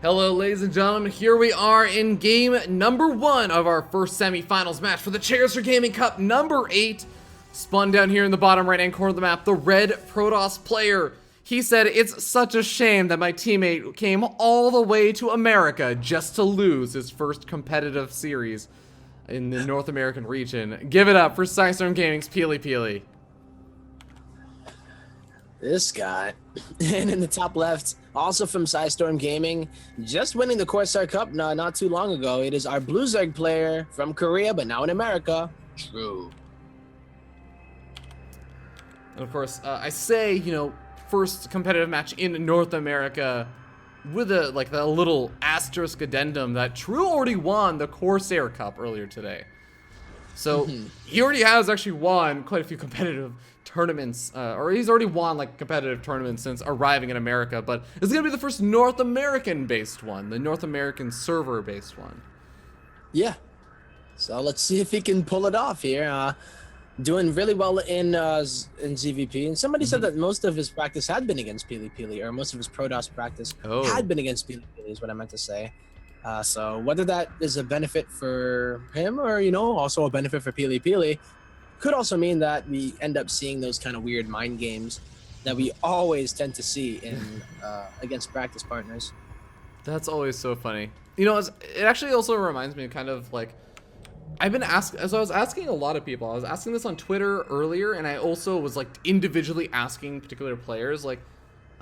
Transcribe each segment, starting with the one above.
Hello, ladies and gentlemen. Here we are in game number 1 of our first semifinals match for the Chairs4Gaming Cup number 8. Spun down here in the bottom right-hand corner of the map, the red Protoss player. He said, "It's such a shame that my teammate came all the way to America just to lose his first competitive series in the North American region." Give it up for ZvP's PiLiPiLi. This guy. And in the top left, also from ZvPGaming, just winning the Corsair Cup not too long ago. It is our Blue Zerg player from Korea, but now in America. True. And of course, I say, first competitive match in North America with a little asterisk addendum that True already won the Corsair Cup earlier today. So he already has actually won quite a few competitive tournaments, or he's already won competitive tournaments since arriving in America, but it's gonna be the first North American based one, the North American server based one. Yeah. So let's see if he can pull it off here. Doing really well in ZvP, and somebody said that most of his practice had been against PiLiPiLi, or most of his Protoss practice had been against PiLiPiLi is what I meant to say. So whether that is a benefit for him or, also a benefit for PiLiPiLi, could also mean that we end up seeing those kind of weird mind games that we always tend to see in against practice partners. That's always so funny. It actually also reminds me of kind of I've been asked, as I was asking a lot of people, I was asking this on Twitter earlier, and I also was individually asking particular players,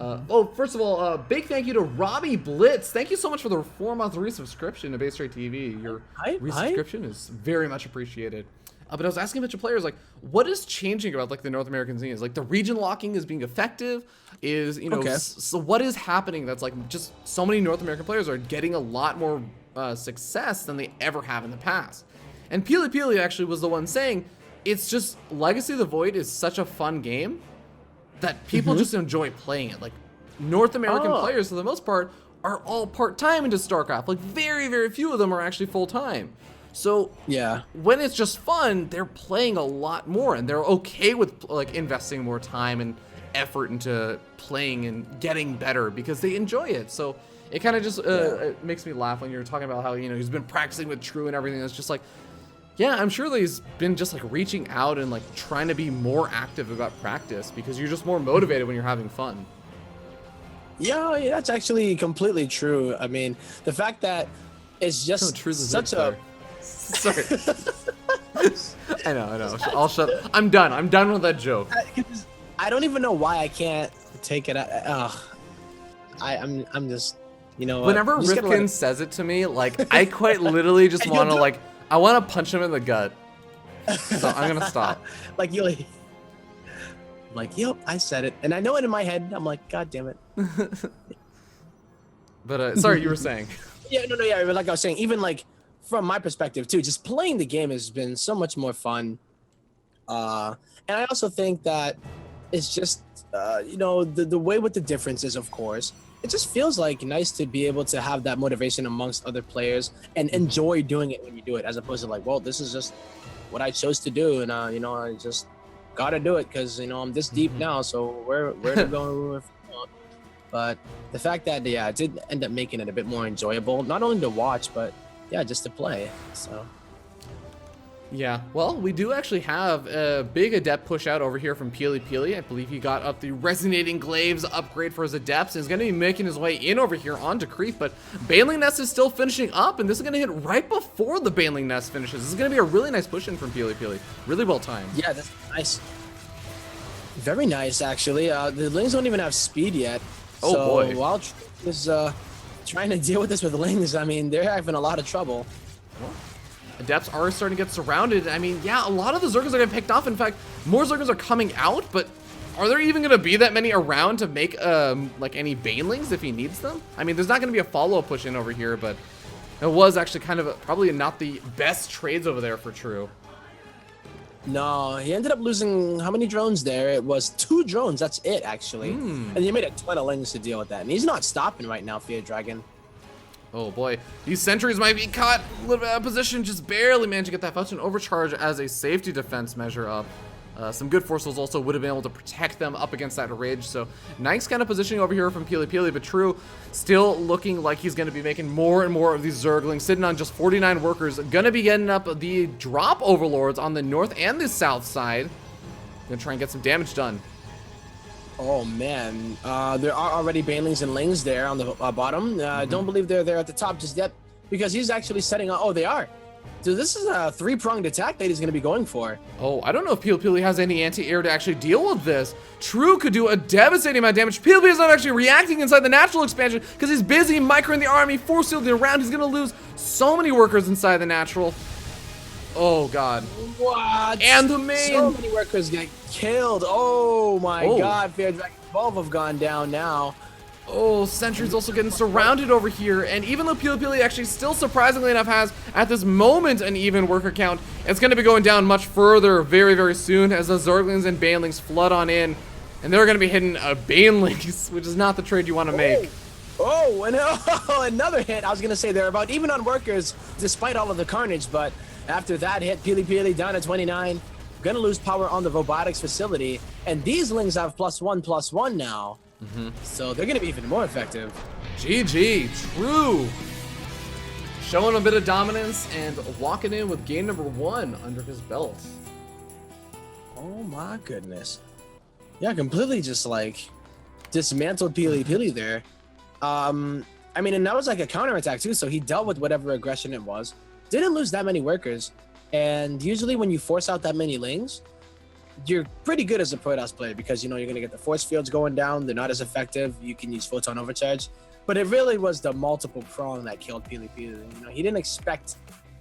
first of all, big thank you to Robbie Blitz. Thank you so much for the 4-month resubscription to BaseTradeTV. Your resubscription is very much appreciated. But I was asking a bunch of players, what is changing about the North American scene? Is the region locking is being effective? Is so what is happening that's just so many North American players are getting a lot more success than they ever have in the past? And PiLiPiLi actually was the one saying, it's just Legacy of the Void is such a fun game that people just enjoy playing it. North American players, for the most part, are all part-time into StarCraft. Very, very few of them are actually full-time. So yeah, when it's just fun, they're playing a lot more, and they're okay with investing more time and effort into playing and getting better because they enjoy it. So it kind of just it makes me laugh when you're talking about how he's been practicing with True and everything. It's just yeah, I'm sure that he's been just reaching out and trying to be more active about practice because you're just more motivated when you're having fun. Yeah, that's actually completely true. I mean, the fact that it's just such a... Sorry. I know. I'll shut. I'm done. I'm done with that joke. I don't even know why I can't take it. I'm just, Whenever Rifkin says it to me, I quite literally just want to I want to punch him in the gut. So I'm gonna stop. Yep, I said it, and I know it in my head. I'm God damn it. But sorry, you were saying. Yeah, no, yeah. But I was saying, even from my perspective too, just playing the game has been so much more fun. And I also think that it's just, the way with the differences, of course, it just feels nice to be able to have that motivation amongst other players and enjoy doing it when you do it, as opposed to well, this is just what I chose to do, and I just gotta do it because I'm this deep now, so where to go? But the fact that it did end up making it a bit more enjoyable, not only to watch, but just to play. So yeah, well, we do actually have a big adept push out over here from PiLiPiLi. I believe he got up the Resonating Glaives upgrade for his adepts and is going to be making his way in over here onto Creep, but Baneling Nest is still finishing up, and this is going to hit right before the Baneling Nest finishes. This is going to be a really nice push in from PiLiPiLi. Really well timed. Yeah, that's nice. Very nice, actually. The Lings don't even have speed yet. Oh, so boy. While is trying to deal with this with Lings, I mean, they're having a lot of trouble. Well, Adepts are starting to get surrounded. I mean, yeah, a lot of the Zergers are getting picked off. In fact, more Zergers are coming out, but are there even going to be that many around to make any Banelings if he needs them? I mean, there's not going to be a follow-up push in over here, but it was actually kind of probably not the best trades over there for True. No, he ended up losing how many drones there? It was 2 drones. That's it, actually. And he made a ton of Lings to deal with that. And he's not stopping right now, Fear Dragon. Oh boy, these sentries might be caught a little bit out of position, just barely managed to get that function overcharge as a safety defense measure up. Some good force souls also would have been able to protect them up against that ridge. So nice kind of positioning over here from PiLiPiLi, but True still looking like he's going to be making more and more of these Zerglings, sitting on just 49 workers. Going to be getting up the drop overlords on the north and the south side. Going to try and get some damage done. Oh man, there are already banelings and lings there on the bottom. Don't believe they're there at the top just yet, because he's actually setting up. Oh, they are. So this is a three-pronged attack that he's going to be going for. Oh, I don't know if PiLiPiLi has any anti-air to actually deal with this. True could do a devastating amount of damage. PiLiPiLi is not actually reacting inside the natural expansion because he's busy microing the army, force fielding around. He's going to lose so many workers inside the natural. Oh, God. What? And the main. So many workers get killed. Oh, my God. Fair Dragon 12 have gone down now. Oh, Sentry's also getting surrounded over here, and even though PiLiPiLi actually still surprisingly enough has, at this moment, an even worker count, it's going to be going down much further very, very soon as the Zerglings and Banelings flood on in, and they're going to be hitting Banelings, which is not the trade you want to make. Oh, and another hit. I was going to say they're about even on workers despite all of the carnage, but after that hit, PiLiPiLi down at 29, going to lose power on the robotics facility, and these lings have +1/+1 now. So they're going to be even more effective. GG, True. Showing a bit of dominance and walking in with game number 1 under his belt. Oh my goodness. Yeah, completely just like dismantled PiLiPiLi there. I mean, and that was like a counterattack too, so he dealt with whatever aggression it was. Didn't lose that many workers. And usually when you force out that many lings, you're pretty good as a Protoss player because, you know, you're going to get the force fields going down. They're not as effective. You can use photon overcharge. But it really was the multiple prong that killed PiLiPiLi. You know, he didn't expect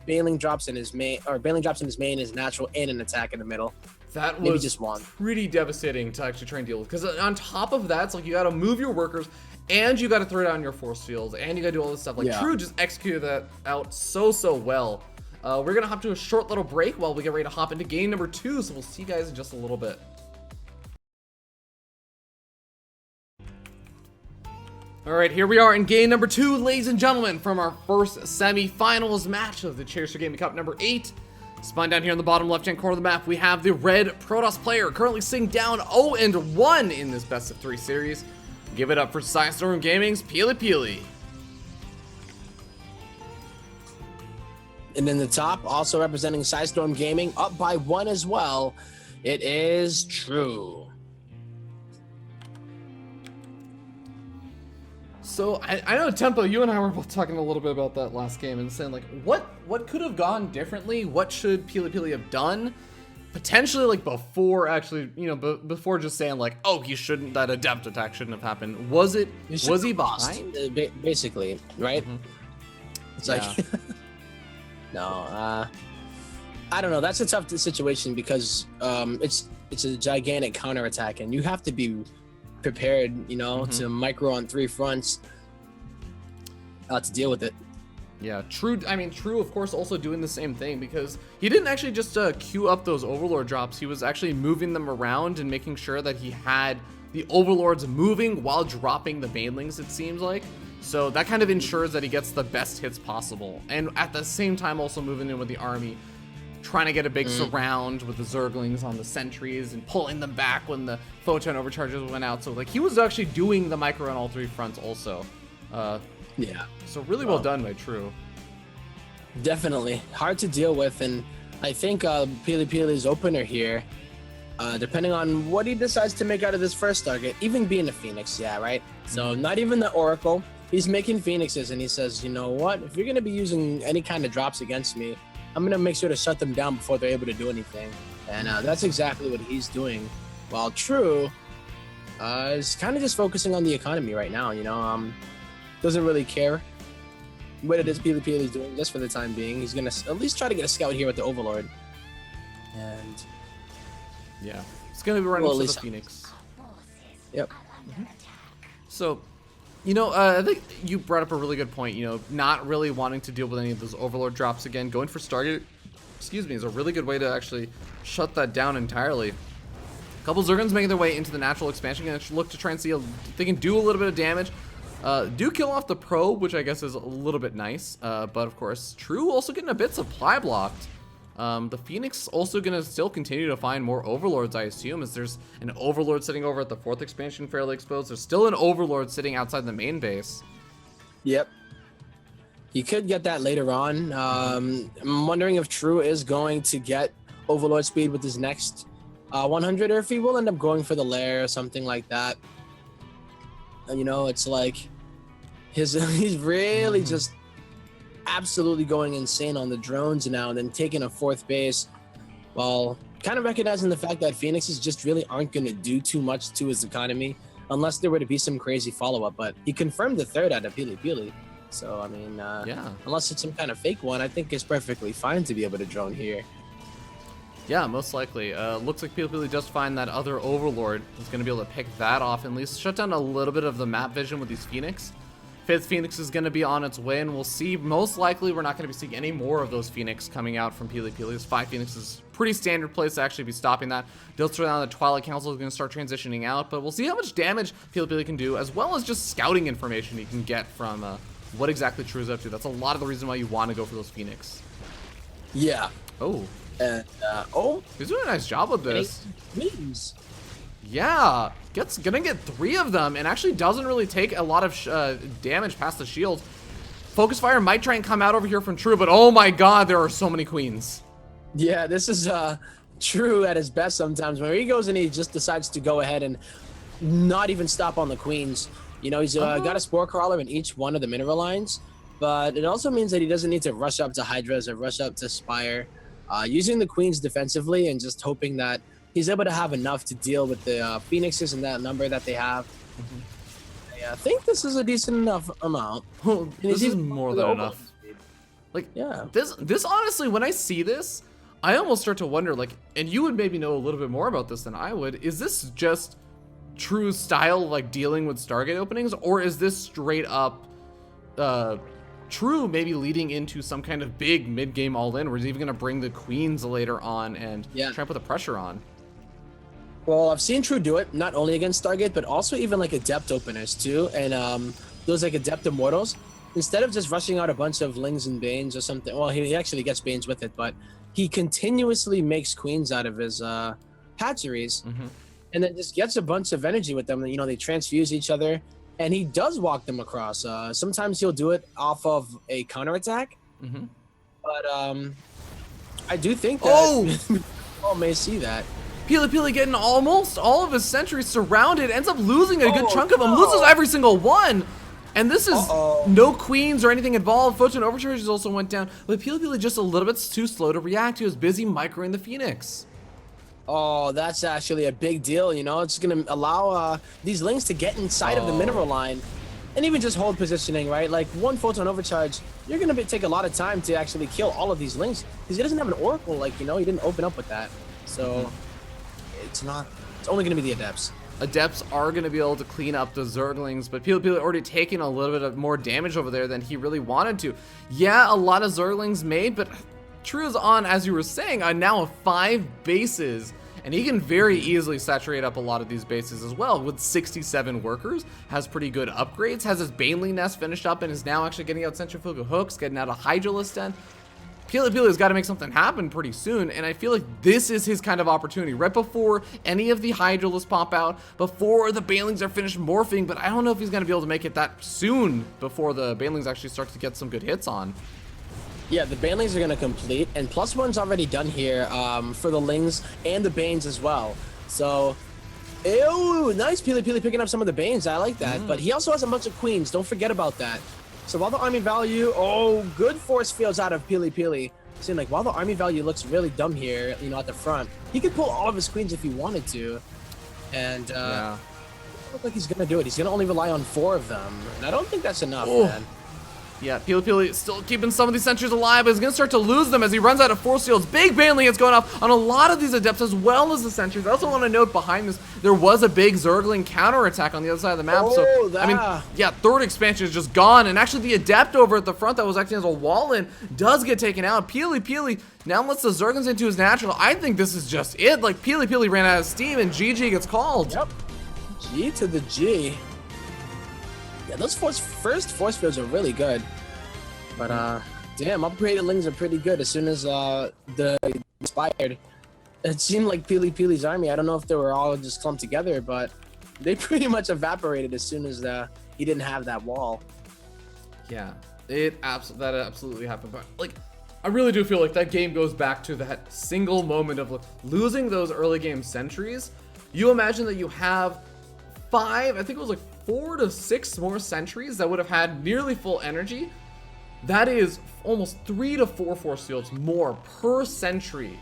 Baneling drops in his main, or Baneling drops in his main, his natural, and an attack in the middle. That Maybe was just one. Pretty devastating to actually try and deal with. Because on top of that, it's like you got to move your workers, and you got to throw down your force fields, and you got to do all this stuff. Like, True just executed that out so well. We're going to hop to a short little break while we get ready to hop into game number 2, so we'll see you guys in just a little bit. Alright, here we are in game number 2, ladies and gentlemen, from our first semi-finals match of the Chairs4Gaming Cup number 8. Spun down here in the bottom left-hand corner of the map, we have the red Protoss player currently sitting down 0-1 in this best of 3 series. Give it up for ZvP's PiLiPiLi. And in the top, also representing ZvPGaming, up by 1 as well, it is True. So, I know, Tempo, you and I were both talking a little bit about that last game and saying, like, what could have gone differently? What should PiLiPiLi have done? Potentially, like, before actually, you know, before just saying, like, oh, he shouldn't, that adept attack shouldn't have happened. Was he behind? Basically, right? It's like... No, I don't know. That's a tough situation because it's a gigantic counterattack, and you have to be prepared, you know, to micro on 3 fronts to deal with it. Yeah, True. I mean, True, of course, also doing the same thing because he didn't actually just queue up those Overlord drops. He was actually moving them around and making sure that he had the Overlords moving while dropping the Banelings, it seems like. So that kind of ensures that he gets the best hits possible. And at the same time also moving in with the army, trying to get a big surround with the Zerglings on the sentries and pulling them back when the photon overcharges went out. So like he was actually doing the micro on all 3 fronts also. Yeah. So really well done by True. Definitely. Hard to deal with, and I think PiLiPiLi's opener here, depending on what he decides to make out of this first target, even being a Phoenix, yeah, right? So not even the Oracle. He's making Phoenixes, and he says, you know what? If you're going to be using any kind of drops against me, I'm going to make sure to shut them down before they're able to do anything. And that's exactly what he's doing. While True is kind of just focusing on the economy right now, you know? Doesn't really care what it is PiLiPiLi's doing, just for the time being. He's going to at least try to get a scout here with the Overlord. And... yeah, it's going to be running to the Phoenix. Yep. So... you know, I think you brought up a really good point, you know, not really wanting to deal with any of those Overlord drops again. Going for Stargate, is a really good way to actually shut that down entirely. A couple Zergons making their way into the natural expansion, going to look to try and see if they can do a little bit of damage. Do kill off the probe, which I guess is a little bit nice, but of course, True also getting a bit supply blocked. The Phoenix also going to still continue to find more Overlords, I assume, as there's an Overlord sitting over at the 4th expansion fairly exposed. There's still an Overlord sitting outside the main base. Yep. You could get that later on. I'm wondering if True is going to get Overlord speed with his next 100, or if he will end up going for the lair or something like that. And, you know, it's like he's really just absolutely going insane on the drones now, and then taking a 4th base, while kind of recognizing the fact that Phoenixes just really aren't going to do too much to his economy unless there were to be some crazy follow-up. But he confirmed the 3rd out of PiLiPiLi. So, I mean, yeah. Unless it's some kind of fake one, I think it's perfectly fine to be able to drone here. Yeah, most likely. Looks like PiLiPiLi just find that other Overlord is going to be able to pick that off and at least shut down a little bit of the map vision with these Phoenix. 5th Phoenix is going to be on its way, and we'll see. Most likely, we're not going to be seeing any more of those Phoenix coming out from PiLiPiLi. 5 Phoenix is pretty standard place to actually be stopping that. They'll turn down the Twilight Council is going to start transitioning out, but we'll see how much damage PiLiPiLi can do, as well as just scouting information you can get from what exactly True is up to. That's a lot of the reason why you want to go for those Phoenix. Yeah. Oh. And, he's doing a nice job with this. Memes. Yeah, gonna get 3 of them, and actually doesn't really take a lot of damage past the shield. Focus Fire might try and come out over here from True, but oh my god, there are so many queens. Yeah, this is True at his best sometimes, where he goes and he just decides to go ahead and not even stop on the queens. You know, he's got a Spore Crawler in each one of the mineral lines, but it also means that he doesn't need to rush up to Hydras or rush up to Spire. Using the queens defensively and just hoping that he's able to have enough to deal with the Phoenixes and that number that they have. I think this is a decent enough amount. This is more than enough. Like, yeah. This honestly, when I see this, I almost start to wonder, like, and you would maybe know a little bit more about this than I would, is this just True style, like, dealing with Stargate openings, or is this straight up True maybe leading into some kind of big mid-game all-in where he's even going to bring the queens later on and try to put the pressure on? Well, I've seen True do it, not only against Stargate, but also even like Adept openers too, and those like Adept Immortals. Instead of just rushing out a bunch of Lings and Banes or something, well, he actually gets Banes with it, but he continuously makes queens out of his hatcheries, and then just gets a bunch of energy with them. You know, they transfuse each other, and he does walk them across. Sometimes he'll do it off of a counterattack, but I do think that all may see that. PiLiPiLi getting almost all of his sentries surrounded, ends up losing a good chunk of them, loses every single one. And this is no queens or anything involved. Photon Overcharges also went down, but PiLiPiLi just a little bit too slow to react. He was busy microing the Phoenix. Oh, that's actually a big deal, you know? It's going to allow these Lings to get inside of the mineral line and even just hold positioning, right? Like, one Photon Overcharge, you're going to take a lot of time to actually kill all of these Lings because he doesn't have an Oracle, like, you know, he didn't open up with that. So, it's only going to be the Adepts. Adepts are going to be able to clean up the Zerglings, but PiLiPiLi already taking a little bit of more damage over there than he really wanted to. Yeah, a lot of Zerglings made, but True is on, as you were saying, on now 5 bases, and he can very easily saturate up a lot of these bases as well. With 67 workers, has pretty good upgrades, has his Baneley Nest finished up, and is now actually getting out Centrifugal Hooks, getting out a Hydralisk Den. PiLiPiLi's got to make something happen pretty soon, and I feel like this is his kind of opportunity. Right before any of the Hydralisks pop out, before the Banelings are finished morphing, but I don't know if he's going to be able to make it that soon before the Banelings actually start to get some good hits on. Yeah, the Banelings are going to complete, and +1's already done here for the Lings and the Banes as well. So, ew, nice PiLiPiLi picking up some of the Banes. I like that, but he also has a bunch of Queens. Don't forget about that. So while the army value, good force fields out of PiLiPiLi. Seeing like while the army value looks really dumb here, you know, at the front, he could pull all of his queens if he wanted to, and it doesn't look like he's gonna do it. He's gonna only rely on 4 of them, and I don't think that's enough, man. Yeah, PiLiPiLi still keeping some of these sentries alive, but he's going to start to lose them as he runs out of force fields. Big Baneley hits going off on a lot of these Adepts as well as the sentries. I also want to note behind this, there was a big Zergling counterattack on the other side of the map. I mean, yeah, 3rd expansion is just gone, and actually the Adept over at the front that was acting as a wall-in does get taken out. PiLiPiLi now lets the Zerglings into his natural. I think this is just it. Like, PiLiPiLi ran out of steam, and GG gets called. Yep. G to the G. Yeah, those first force fields are really good. But Damn, upgraded Lings are pretty good. As soon as the expired, it seemed like PiLiPiLi's army. I don't know if they were all just clumped together, but they pretty much evaporated as soon as he didn't have that wall. Yeah, that absolutely happened. But like, I really do feel like that game goes back to that single moment of losing those early game sentries. You imagine that you have 5, I think it was like 4 to 6 more sentries that would have had nearly full energy. That is almost 3 to 4 force fields more per sentry.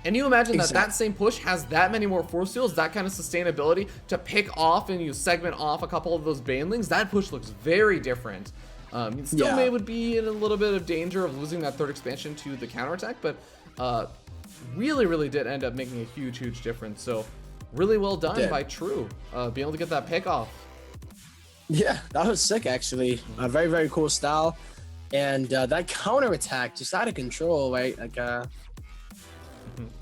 And you imagine that that same push has that many more force fields, that kind of sustainability to pick off and you segment off a couple of those banelings. That push looks very different. You still would be in a little bit of danger of losing that 3rd expansion to the counterattack, but really did end up making a huge difference. So really well done by True, being able to get that pick off. Yeah, that was sick actually. A very cool style, and that counterattack just out of control, right? Like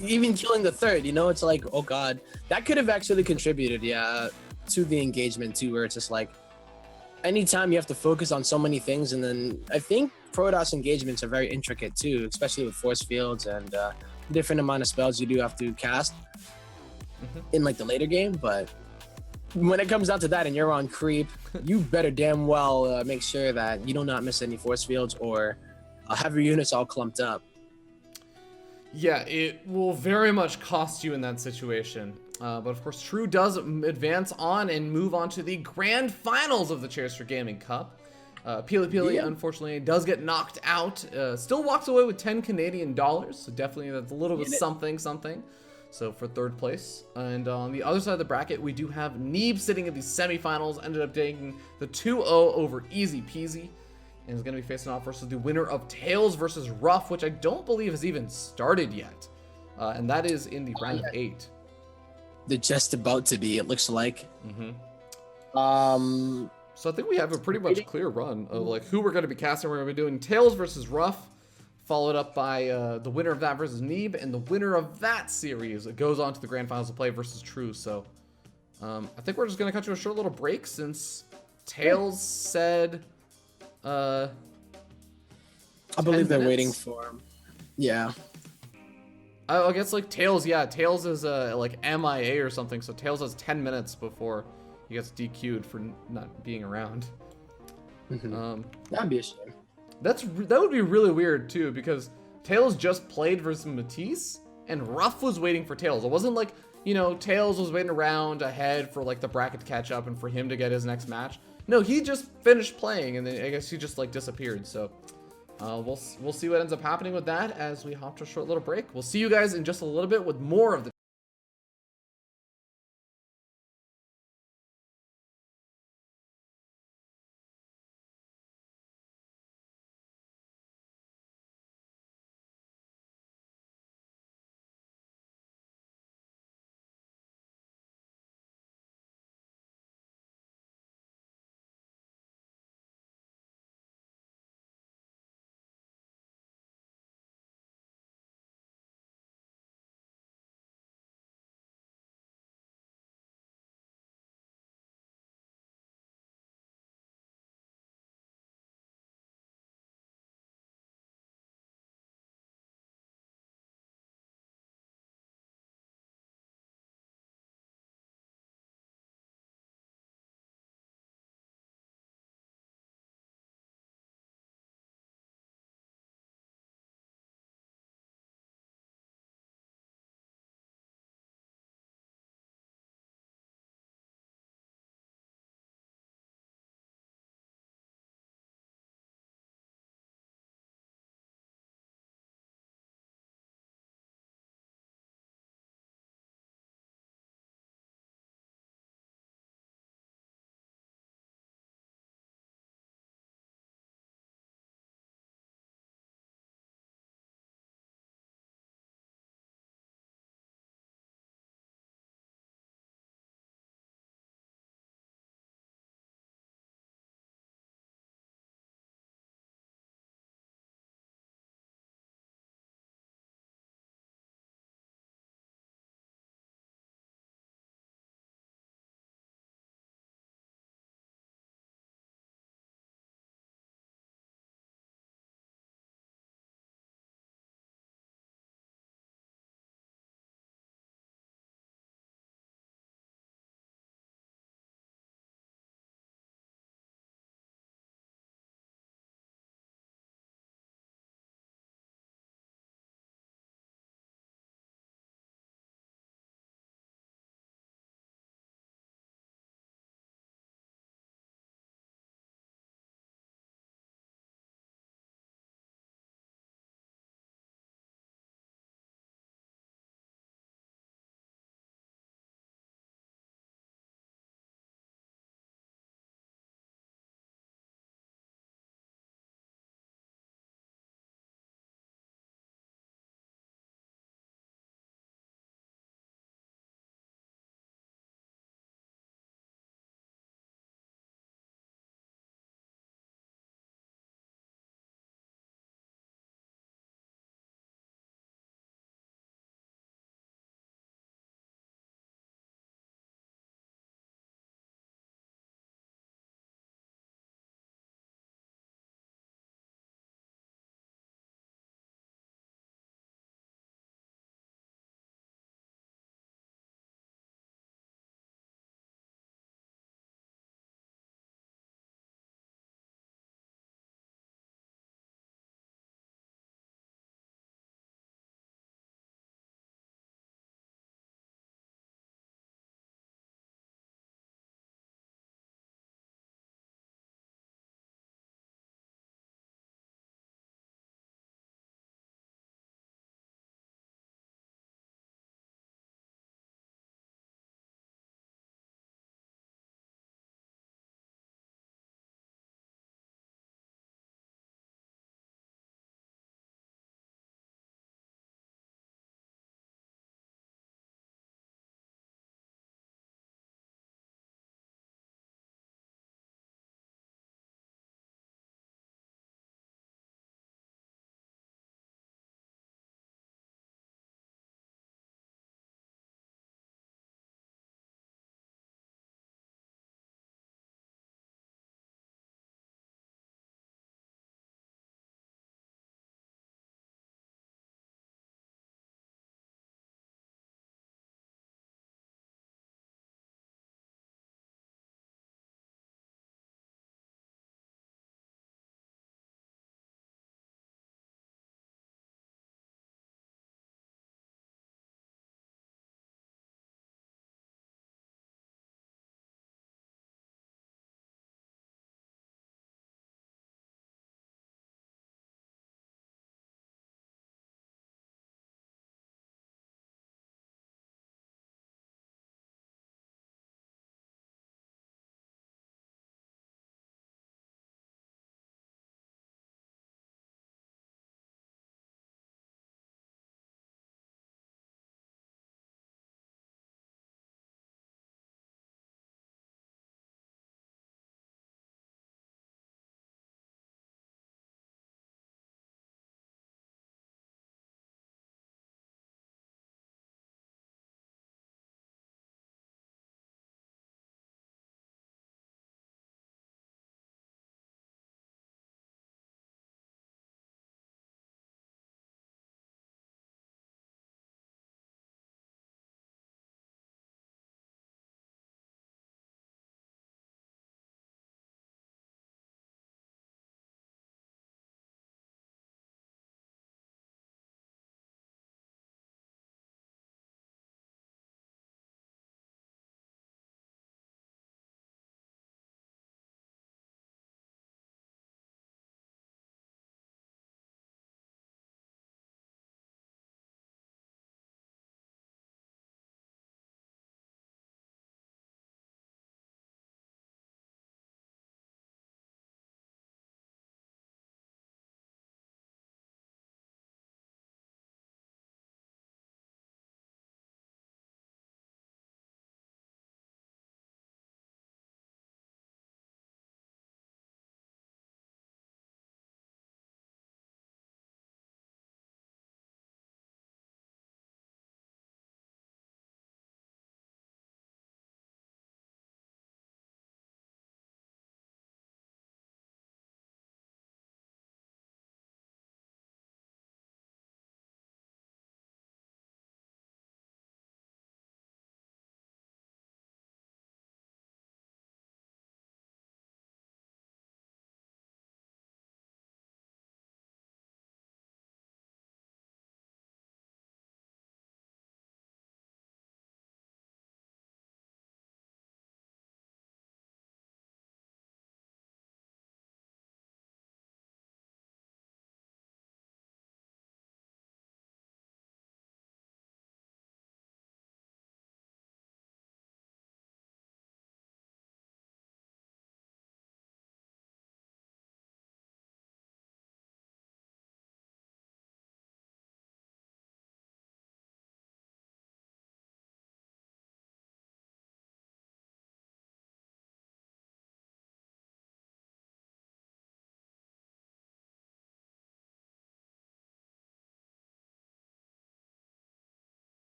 even killing the 3rd, you know, it's like, oh god, that could have actually contributed, to the engagement too, where it's just like, anytime you have to focus on so many things, and then I think Protoss engagements are very intricate too, especially with force fields and different amount of spells you do have to cast in like the later game. But when it comes down to that and you're on creep, you better damn well make sure that you do not miss any force fields or have your units all clumped up. Yeah, it will very much cost you in that situation. But of course, True does advance on and move on to the grand finals of the Chairs4Gaming Cup. PiLiPiLi, unfortunately, does get knocked out. Still walks away with 10 Canadian dollars, so definitely that's a little bit something. So for 3rd place. And on the other side of the bracket, we do have Neeb sitting in the semifinals, ended up taking the 2-0 over Easy Peasy, and is going to be facing off versus the winner of Tails versus Ruff, which I don't believe has even started yet. And that is in the round of 8. They're just about to be, it looks like. So I think we have a pretty much clear run of like who we're going to be casting. We're going to be doing Tails versus Ruff, followed up by the winner of that versus Neeb, and the winner of that series goes on to the grand finals to play versus True. So I think we're just going to cut to a short little break since Tails said I believe they're waiting for him. Yeah. I guess like Tails, Tails is like MIA or something, so Tails has 10 minutes before he gets DQ'd for not being around. That'd be a shame. That would be really weird too, because Tails just played versus Matisse, and Ruff was waiting for Tails. It wasn't like, you know, Tails was waiting around ahead for like the bracket to catch up and for him to get his next match. No, he just finished playing, and then I guess he just like disappeared. So we'll see what ends up happening with that as we hop to a short little break. We'll see you guys in just a little bit with more of the